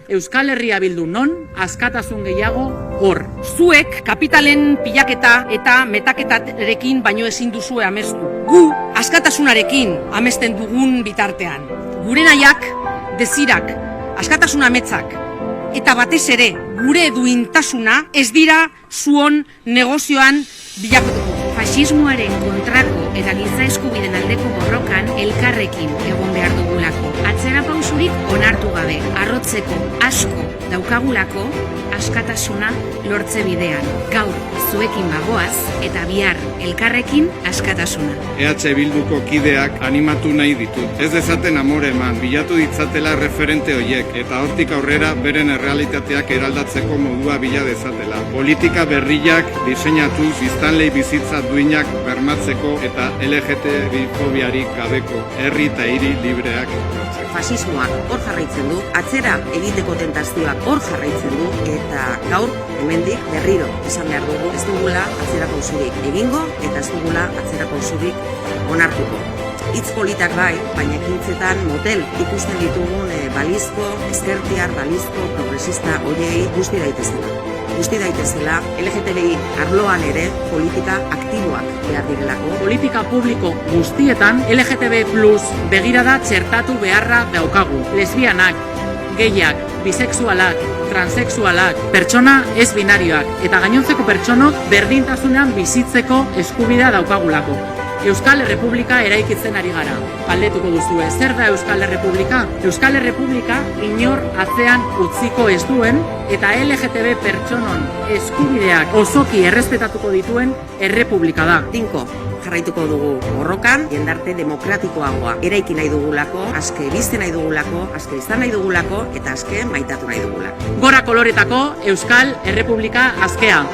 Euskal Herria Bildu non, askatasun gehiago hor. Zuek kapitalen pilaketa eta metaketarekin baino ezin duzue amestu. Gu askatasunarekin amesten dugun bitartean. Gure nahiak, desirak, askatasun ametsak, eta batez ere gure duintasuna ez dira zuon negozioan bilakatuko. Faxismoaren kontrako eta giza eskubideen aldeko borrokan elkarrekin egon behar dugulako. Atzera pausurik onartu gabe, arrotzeko asko daukagulako askatasuna lortze bidean. Gaur zuekin bagoaz eta bihar elkarrekin askatasuna. EH Bilduko kideak animatu nahi ditut. Ez dezaten amore eman, bilatu ditzatela referente hoiek eta hortik aurrera beren errealitateak eraldatzeko modua bila dezatela. Politika berriak diseinatuz biztanlei bizitza duinak bermatzeko eta LGTB-fobiarik gabeko herri eta hiri libreak lortzeko. Fasismoak hor jarraitzen du, atzera egiteko tentazioak hor jarraitzen du, eta gaur hemendik berriro esan behar dugu ez dugula atzera pausurik egingo eta ez dugula atzera pausurik onartuko. Hitz politak bai, baina ekintzetan motel ikusten ditugun balizko, ezkertiar, balizko, progresista horiei guzti daitezela. Guzti daitezela, LGTBI arloan ere politika aktiboak behar direlako. Politika publiko guztietan LGTB+ begirada txertatu beharra daukagu. Lesbianak, gehiak, bisexualak, transexualak, pertsona ez binarioak eta gainontzeko pertsonok berdintasunean bizitzeko eskubidea daukagulako. Euskal Errepublika eraikitzen ari gara. Galdetuko duzue, zer da Euskal Errepublika? Euskal Errepublika inor atzean utziko ez duen eta LGTB pertsonon eskubideak osoki errespetatuko dituen errepublika da. Tinko, jarraituko dugu borrokan, jendarte demokratikoagoa eraiki nahi dugulako, aske bizte nahi dugulako, aske izan nahi dugulako eta aske maitatu nahi dugulako. Gora koloretako Euskal Errepublika askea.